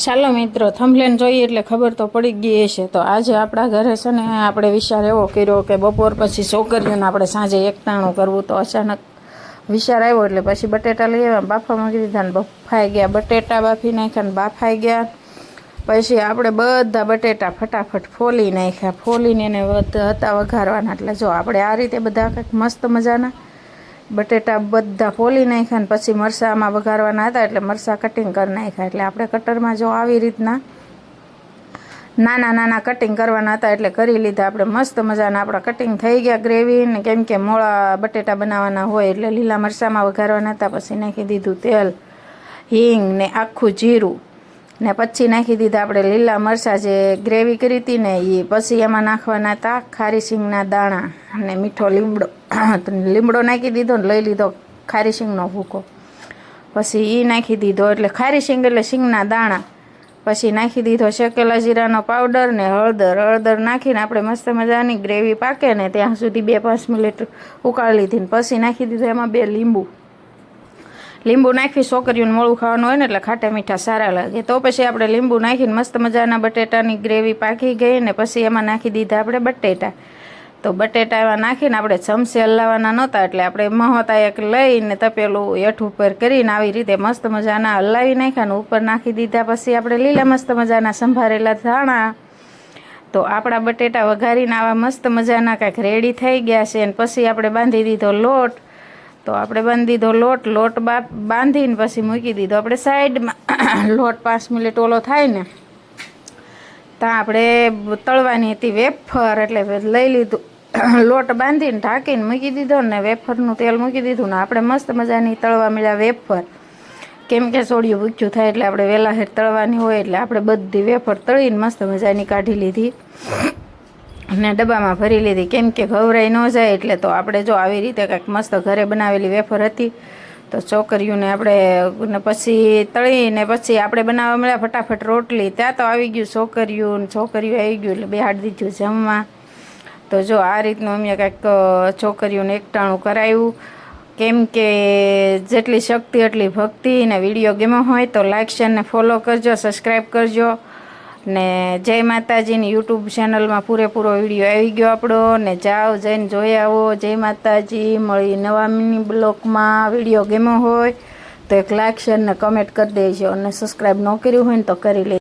ચાલો મિત્રો, થંભલેન જોઈએ એટલે ખબર તો પડી ગઈ હશે. તો આજે આપણા ઘરે છે ને આપણે વિચાર એવો કર્યો કે બપોર પછી છોકરીઓને આપણે સાંજે એકટાણું કરવું. તો અચાનક વિચાર આવ્યો એટલે પછી બટેટા લઈ આવ્યા, બાફા મૂકી દીધા ને બફાઈ ગયા. બટેટા બાફી નાખ્યા ને બાફાઈ ગયા. પછી આપણે બધા બટેટા ફટાફટ ફોલી નાખ્યા. ફોલીને એને હતા વઘારવાના. એટલે જો આપણે આ રીતે બધા કંઈક મસ્ત મજાના બટેટા બધા ફોલી નાખ્યા ને પછી મરચાંમાં વઘારવાના હતા એટલે મરચાં કટિંગ કરી નાખ્યા. એટલે આપણે કટરમાં જો આવી રીતના નાના નાના કટિંગ કરવાના હતા એટલે કરી લીધા. આપણે મસ્ત મજાના આપણા કટિંગ થઈ ગયા ગ્રેવી ને, કેમ કે મોળા બટેટા બનાવવાના હોય એટલે લીલા મરચાંમાં વઘારવાના હતા. પછી નાખી દીધું તેલ, હિંગ ને આખું જીરું ને પછી નાખી દીધા આપણે લીલા મરચાં જે ગ્રેવી કરી હતી ને એ. પછી એમાં નાખવાના હતા ખારી શીંગના દાણા અને મીઠો લીમડો. લીમડો નાખી દીધો ને લઈ લીધો ખારી શીંગનો ભૂકો. પછી એ નાખી દીધો એટલે ખારી શીંગ એટલે શીંગના દાણા. પછી નાખી દીધો શેકેલા જીરાનો પાવડર ને હળદર નાખીને આપણે મસ્ત મજાની ગ્રેવી પાકે ને ત્યાં સુધી 2-5 મિનિટ ઉકાળી લીધી. ને પછી નાખી દીધો એમાં 2 લીંબુ નાખી. છોકરીઓને મોળું ખાવાનું હોય ને એટલે ખાટા મીઠા સારા લાગે. તો પછી આપણે લીંબુ નાખીને મસ્ત મજાના બટેટાની ગ્રેવી પાકી ગઈ ને પછી એમાં નાખી દીધા આપણે બટેટા. તો બટેટા એમાં નાખીને આપણે ચમચે હલાવવાના નહોતા એટલે આપણે મહોતા એક લઈને તપેલું હેઠ ઉપર કરીને આવી રીતે મસ્ત મજાના હલાવી નાખ્યા ને ઉપર નાખી દીધા. પછી આપણે લીલા મસ્ત મજાના સંભારેલા ધાણા. તો આપણા બટેટા વઘારીને આવા મસ્ત મજાના કાંઈક રેડી થઈ ગયા છે. અને પછી આપણે બાંધી દીધો લોટ. તો આપણે બાંધી દીધો લોટ બાંધીને પછી મૂકી દીધો આપણે સાઈડમાં. લોટ 5 મિનિટ ઓલો થાય ને ત્યાં આપણે તળવાની હતી વેફર. એટલે લઈ લીધું લોટ બાંધીને ઢાંકીને મૂકી દીધો ને વેફરનું તેલ મૂકી દીધું ને આપણે મસ્ત મજાની તળવા મળ્યા વેફર. કેમ કે સોડિયું ભૂખ્યું થાય એટલે આપણે વહેલા હેર તળવાની હોય એટલે આપણે બધી વેફર તળીને મસ્ત મજાની કાઢી લીધી ને ડબ્બામાં ભરી લીધી. કેમ કે ઘવરાઈ ન જાય એટલે. તો આપણે જો આવી રીતે કંઈક મસ્ત ઘરે બનાવેલી વેફર હતી તો છોકરીઓને આપણે પછી તળીને પછી આપણે બનાવવા મળ્યા ફટાફટ રોટલી. ત્યાં તો આવી ગયું છોકરીઓ આવી ગયું એટલે બેહાડી દીધું જમવા. તો જો આ રીતનું અમે કંઈક છોકરીઓને એકટાણું કરાવ્યું. કેમ કે જેટલી શક્તિ એટલી ભક્તિ. ને વિડીયો ગમ્યો હોય તો લાઇક શેર ને ફોલો કરજો, સબસ્ક્રાઈબ કરજો. ને જય માતાજીની યુટ્યુબ ચેનલમાં પૂરેપૂરો વિડીયો આવી ગયો આપણો. ને જાઓ જઈને જોઈ આવો. જય માતાજી. મળી નવા મિની બ્લોગમાં. વિડીયો ગમ્યો હોય તો એક લાઇક શેર ને કમેન્ટ કરી દેજો અને સબસ્ક્રાઈબ ન કર્યું હોય ને તો કરી લેજો.